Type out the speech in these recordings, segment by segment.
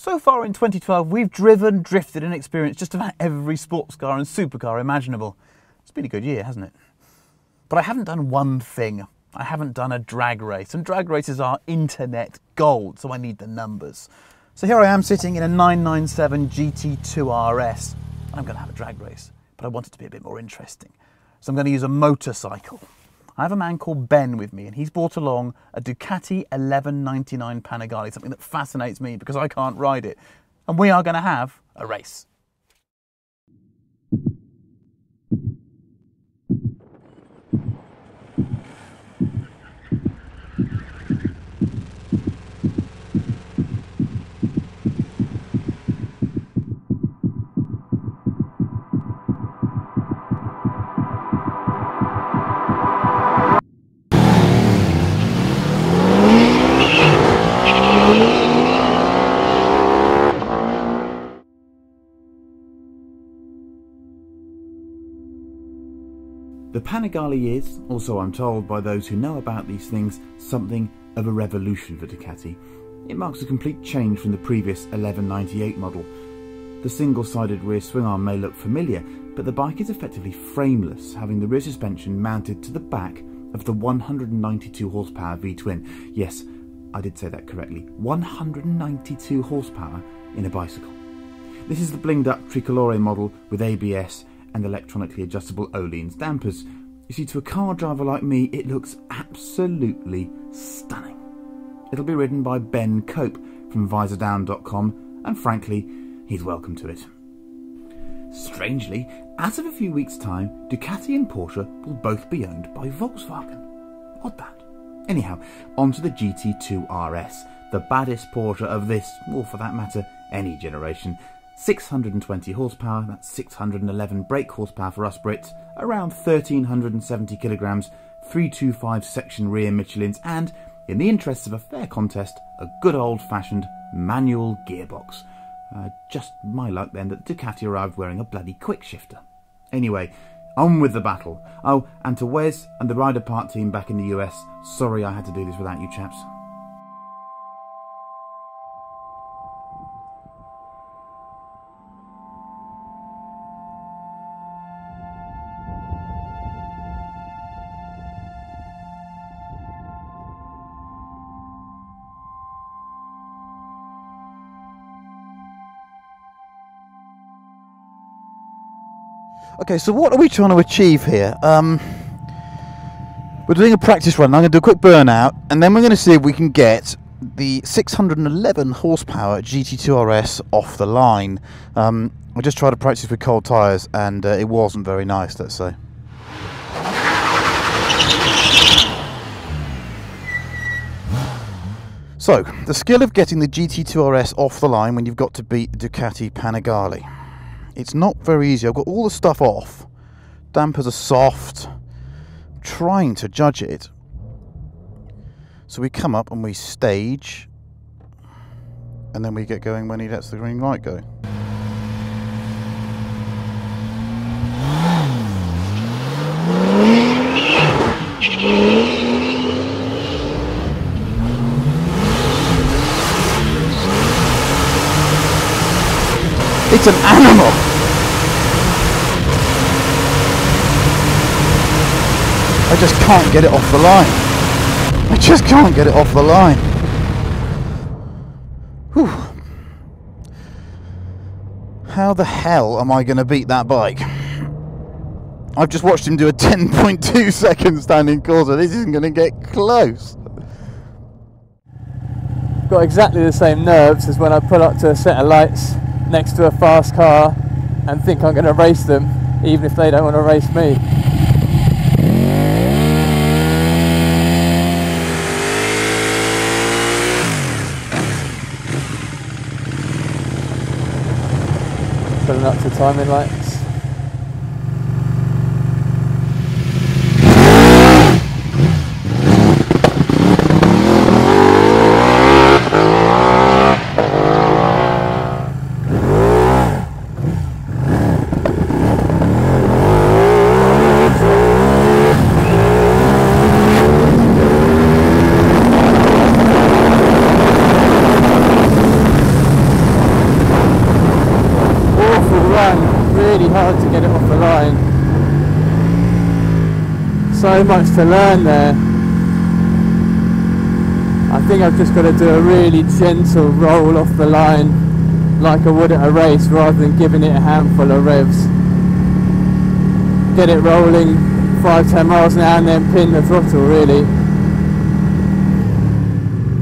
So far in 2012, we've driven, drifted and experienced just about every sports car and supercar imaginable. It's been a good year, hasn't it? But I haven't done one thing. I haven't done a drag race, and drag races are internet gold, so I need the numbers. So here I am sitting in a 997 GT2 RS, and I'm going to have a drag race, but I want it to be a bit more interesting. So I'm going to use a motorcycle. I have a man called Ben with me, and he's brought along a Ducati 1199 Panigale, something that fascinates me because I can't ride it. And we are going to have a race. The Panigale is, also I'm told by those who know about these things, something of a revolution for Ducati. It marks a complete change from the previous 1198 model. The single-sided rear swing arm may look familiar, but the bike is effectively frameless, having the rear suspension mounted to the back of the 192 horsepower V-twin. Yes, I did say that correctly. 192 horsepower in a bicycle. This is the blinged up Tricolore model with ABS and electronically adjustable Öhlins dampers. You see, to a car driver like me, it looks absolutely stunning. It'll be ridden by Ben Cope from visordown.com, and frankly, he's welcome to it. Strangely, as of a few weeks' time, Ducati and Porsche will both be owned by Volkswagen. Odd that. Anyhow, onto the GT2 RS, the baddest Porsche of this, or for that matter, any generation. 620 horsepower, that's 611 brake horsepower for us Brits, around 1370 kilograms, 325 section rear Michelins, and, in the interests of a fair contest, a good old-fashioned manual gearbox. Just my luck then that Ducati arrived wearing a bloody quick shifter. Anyway, on with the battle. Oh, and to Wes and the Rider Part team back in the US, sorry I had to do this without you chaps. Okay, so what are we trying to achieve here? We're doing a practice run. I'm going to do a quick burnout, and then we're going to see if we can get the 611 horsepower GT2 RS off the line. I just tried to practice with cold tyres, and it wasn't very nice, let's say. So, the skill of getting the GT2 RS off the line when you've got to beat the Ducati Panigale. It's not very easy. I've got all the stuff off. Dampers are soft. I'm trying to judge it. So we come up and we stage. And then we get going when he lets the green light go. It's an animal! I just can't get it off the line. I just can't get it off the line. Whew. How the hell am I going to beat that bike? I've just watched him do a 10.2 second standing corner. This isn't going to get close. Got exactly the same nerves as when I pull up to a set of lights next to a fast car and think I'm going to race them, even if they don't want to race me. Pulling up to timing lights. really hard to get it off the line. So much to learn there. I think I've just got to do a really gentle roll off the line like I would at a race, rather than giving it a handful of revs. Get it rolling 5-10 miles an hour and then pin the throttle, really.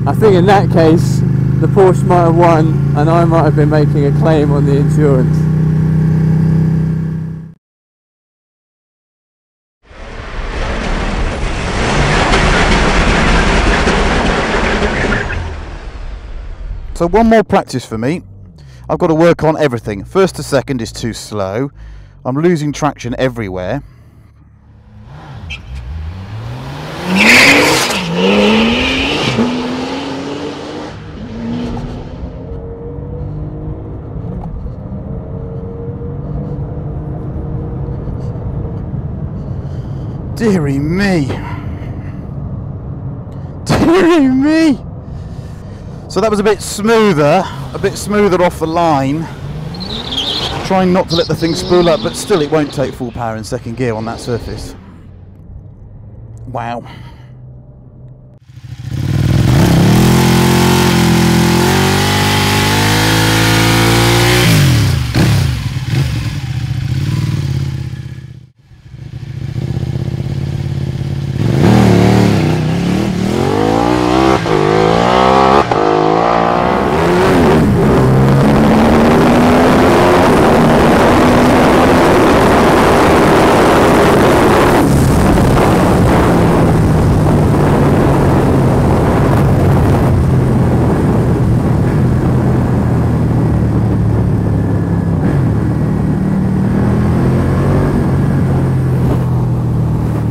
I think in that case the Porsche might have won and I might have been making a claim on the insurance. So one more practice for me. I've got to work on everything. First to second is too slow. I'm losing traction everywhere. Dearie me. Dearie me. So that was a bit smoother off the line. Trying not to let the thing spool up, but still it won't take full power in second gear on that surface. Wow.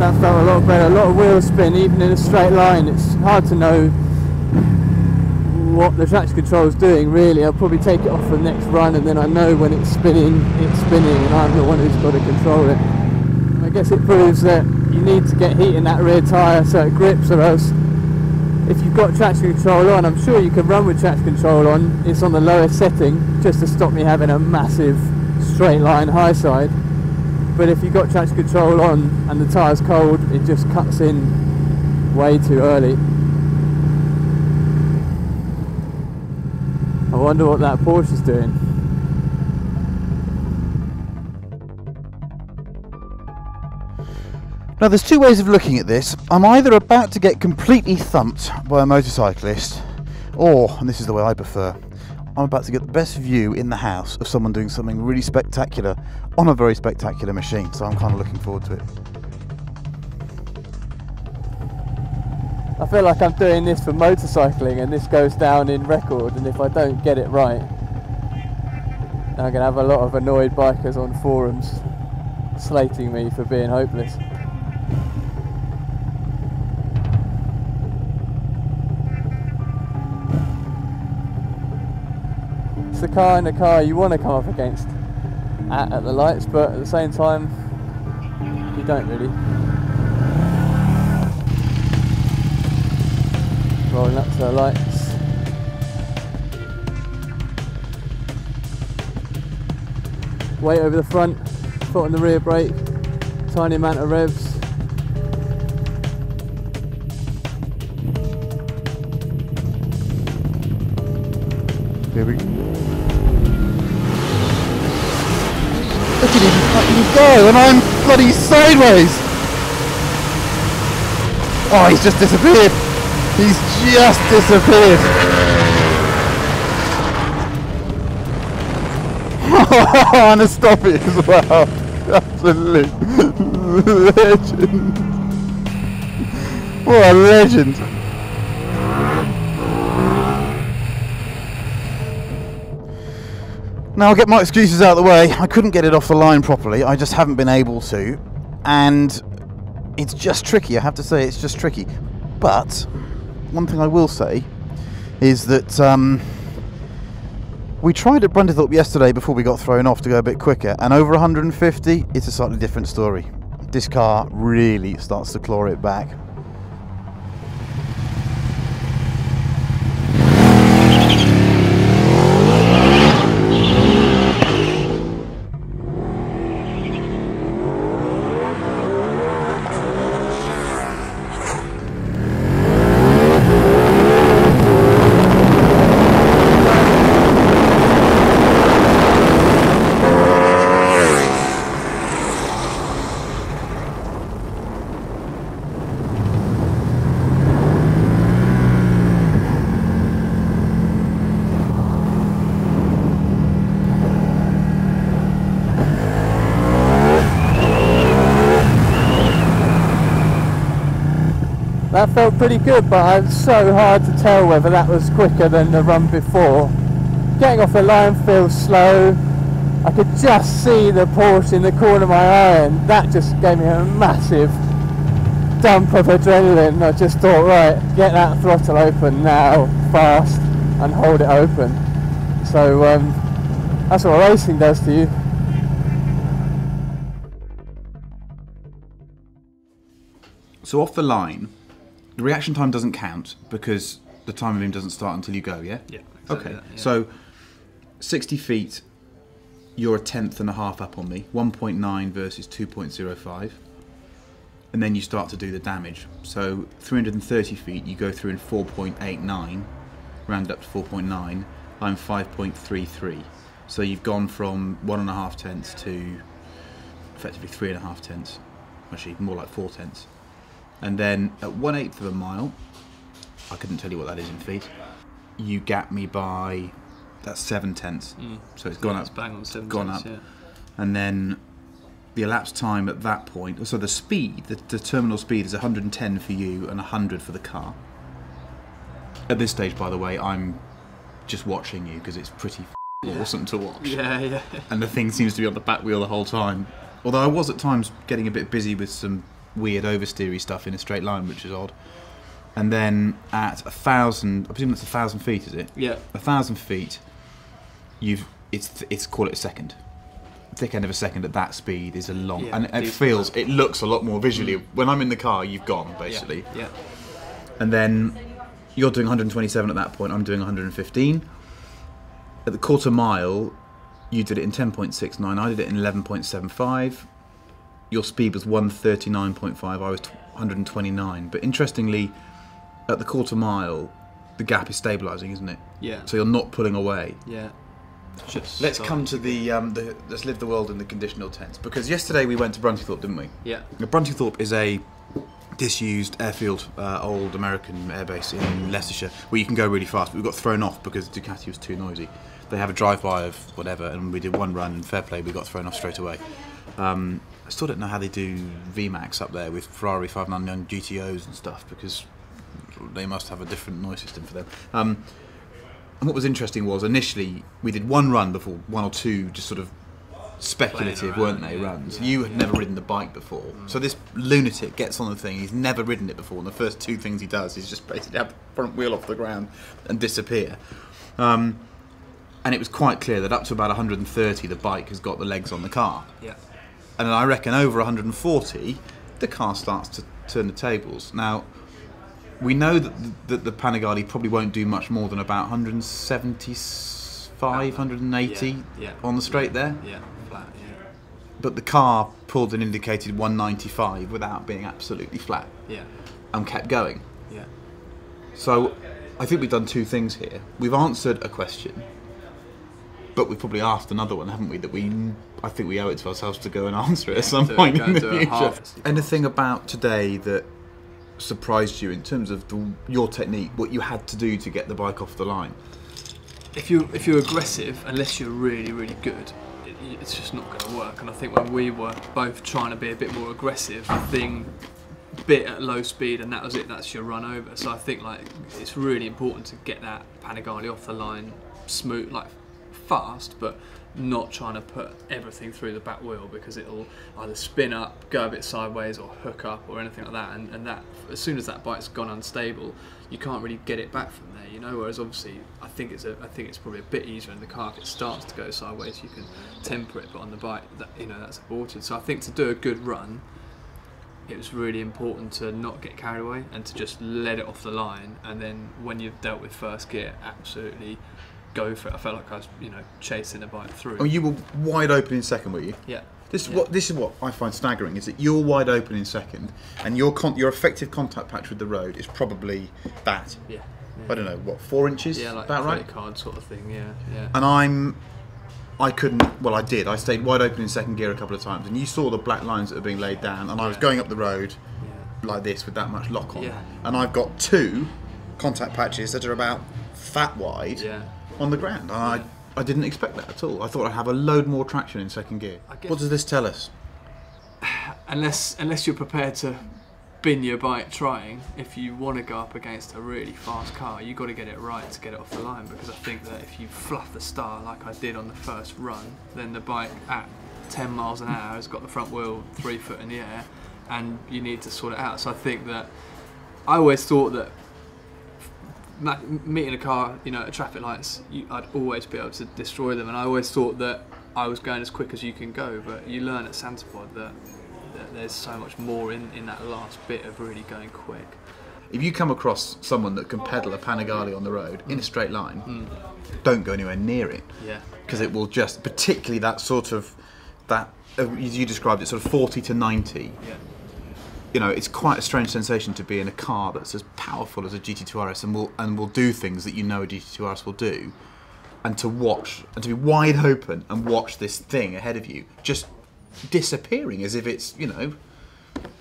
That felt a lot better, a lot of wheel spin even in a straight line. It's hard to know what the traction control is doing really. I'll probably take it off the next run and then I know when it's spinning and I'm the one who's got to control it. I guess it proves that you need to get heat in that rear tyre so it grips, or else if you've got traction control on, I'm sure you can run with traction control on, it's on the lowest setting just to stop me having a massive straight line high side. But if you've got traction control on and the tyre's cold, it just cuts in way too early. I wonder what that Porsche is doing. Now there's two ways of looking at this. I'm either about to get completely thumped by a motorcyclist, or, and this is the way I prefer, I'm about to get the best view in the house of someone doing something really spectacular on a very spectacular machine, so I'm kind of looking forward to it. I feel like I'm doing this for motorcycling and this goes down in record, and if I don't get it right, I'm going to have a lot of annoyed bikers on forums slating me for being hopeless. It's the kind of car you want to come up against at the lights, but at the same time you don't really. Rolling up to the lights. Weight over the front, foot on the rear brake, tiny amount of revs. Here we go. Look at him fucking go, and I'm bloody sideways! Oh, he's just disappeared! He's just disappeared! And a stop it as well! Absolute legend! What a legend! Now I'll get my excuses out of the way. I couldn't get it off the line properly, I just haven't been able to, and it's just tricky, I have to say, it's just tricky. But one thing I will say is that we tried at Brundithorpe yesterday before we got thrown off to go a bit quicker, and over 150 it's a slightly different story. This car really starts to claw it back. That felt pretty good, but it's so hard to tell whether that was quicker than the run before. Getting off the line feels slow. I could just see the Porsche in the corner of my eye, and that just gave me a massive dump of adrenaline. I just thought, right, get that throttle open now, fast, and hold it open. So that's what racing does to you. So off the line, the reaction time doesn't count because the time of him doesn't start until you go, yeah? Yeah. Exactly Okay, that, yeah. so 60 feet, you're a tenth and a half up on me, 1.9 versus 2.05. And then you start to do the damage. So 330 feet, you go through in 4.89, round up to 4.9. I'm 5.33. So you've gone from 1.5 tenths to effectively 3.5 tenths. Actually, more like 4 tenths. And then at 1/8 of a mile, I couldn't tell you what that is in feet, you gap me by, that's 7 tenths. So it's gone up. It's bang on 7 gone tenths, up. yeah. And then the elapsed time at that point, so the speed, the terminal speed is 110 for you and 100 for the car. At this stage, by the way, I'm just watching you because it's pretty awesome to watch. Yeah, yeah. And the thing seems to be on the back wheel the whole time. Although I was at times getting a bit busy with some weird oversteery stuff in a straight line, which is odd. And then at 1,000, I presume that's 1,000 feet, is it? Yeah. 1,000 feet, it's call it a second. Thick end of a second at that speed is a long, Yeah, and it looks a lot more visually. When I'm in the car, you've gone basically. Yeah. And then you're doing 127 at that point. I'm doing 115. At the quarter mile, you did it in 10.69. I did it in 11.75. Your speed was 139.5. I was 129. But interestingly, at the quarter mile, the gap is stabilising, isn't it? Yeah. So you're not pulling away. Yeah. Let's come to the let's live the world in the conditional tense, because yesterday we went to Bruntingthorpe, didn't we? Yeah. Now, Bruntingthorpe is a disused airfield, old American airbase in Leicestershire, where you can go really fast. But we got thrown off because Ducati was too noisy. They have a drive-by of whatever, and we did one run, and fair play, we got thrown off straight away. I still don't know how they do VMAX up there with Ferrari 599 GTOs and stuff, because they must have a different noise system for them. And what was interesting was, initially, we did one run before, one or two just sort of speculative, around, weren't they, yeah, runs. yeah, You had never ridden the bike before. So this lunatic gets on the thing, he's never ridden it before, and the first two things he does is just basically have the front wheel off the ground and disappear. And it was quite clear that up to about 130, the bike has got the legs on the car. Yeah. And then I reckon over 140, the car starts to turn the tables. Now, we know that the Panigale probably won't do much more than about 175, 180 on the straight there. Yeah, flat, yeah. But the car pulled an indicated 195 without being absolutely flat. Yeah. And kept going. Yeah. So I think we've done two things here. We've answered a question, but we've probably asked another one, haven't we? That I think we owe it to ourselves to go and answer it at some point in the future. Anything about today that surprised you in terms of your technique, what you had to do to get the bike off the line? If you're aggressive, unless you're really, really good, it's just not going to work. And I think when we were both trying to be a bit more aggressive, the thing bit at low speed, and that was it. That's your run over. So I think it's really important to get that Panigale off the line smooth, fast, but not trying to put everything through the back wheel, because it'll either spin up, go a bit sideways, or hook up, or anything like that. And that, as soon as that bike's gone unstable, you can't really get it back from there, you know. Whereas obviously, I think it's probably a bit easier in the car if it starts to go sideways. You can temper it, but on the bike, that's aborted. So I think to do a good run, it was really important to not get carried away and to just let it off the line. And then when you've dealt with first gear, absolutely go for it. I felt like I was, chasing the bike through. Oh, you were wide open in second, were you? Yeah. This is what I find staggering, is that you're wide open in second, and your effective contact patch with the road is probably that. Yeah. I don't know, what, 4 inches? Yeah, like about a right? credit card sort of thing. Yeah. And I couldn't. Well, I did. I stayed wide open in second gear a couple of times, and you saw the black lines that are being laid down, and I was going up the road like this with that much lock on, and I've got 2 contact patches that are about that wide. On the ground, and I didn't expect that at all. I thought I'd have a load more traction in second gear. What does this tell us? Unless you're prepared to bin your bike trying. If you want to go up against a really fast car, you've got to get it right to get it off the line, because I think that if you fluff the start like I did on the first run, then the bike at 10 miles an hour has got the front wheel 3 foot in the air, and you need to sort it out. So I think that I always thought that meeting a car, you know, at traffic lights, I'd always be able to destroy them, and I always thought that I was going as quick as you can go, but you learn at Santapod that there's so much more in that last bit of really going quick. If you come across someone that can pedal a Panigale on the road in a straight line, don't go anywhere near it. Yeah. Because it will just, particularly that sort of, as you described it, sort of 40 to 90. Yeah. You know, it's quite a strange sensation to be in a car that's as powerful as a GT2 RS and will do things that you know a GT2 RS will do, and to watch, and to be wide open and watch this thing ahead of you just disappearing as if it's, you know,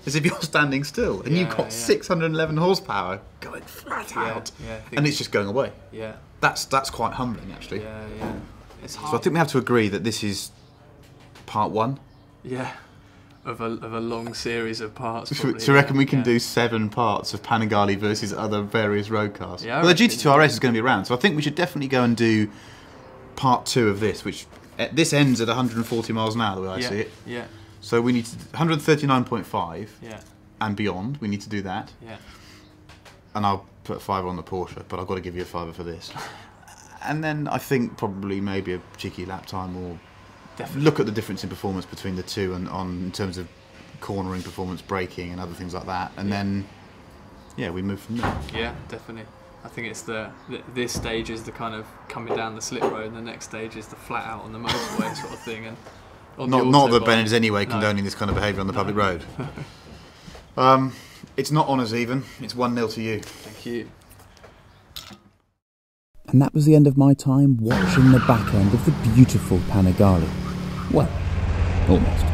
as if you're standing still, and you've got 611 horsepower going flat out, and it's just going away. Yeah, that's quite humbling, actually. Yeah. It's hard. So I think we have to agree that this is part one. Yeah, of a long series of parts. So you reckon we can do 7 parts of Panigale versus other various road cars? Yeah, well, the GT2 RS is going to be around, so I think we should definitely go and do part 2 of this, which this ends at 140 miles an hour, the way I see it. Yeah. So we need to 139.5 Yeah. and beyond. We need to do that. Yeah. And I'll put a 5 on the Porsche, but I've got to give you a 5 for this. And then I think probably maybe a cheeky lap time, or look at the difference in performance between the two, and in terms of cornering performance, braking, and other things like that. And then, yeah, we move from there. Yeah, definitely. I think it's this stage is the kind of coming down the slip road, and the next stage is the flat out on the motorway sort of thing. And not that Ben is anyway condoning this kind of behaviour on the public road. It's not honours even. It's 1-0 to you. Thank you. And that was the end of my time watching the back end of the beautiful Panigale. Well, almost.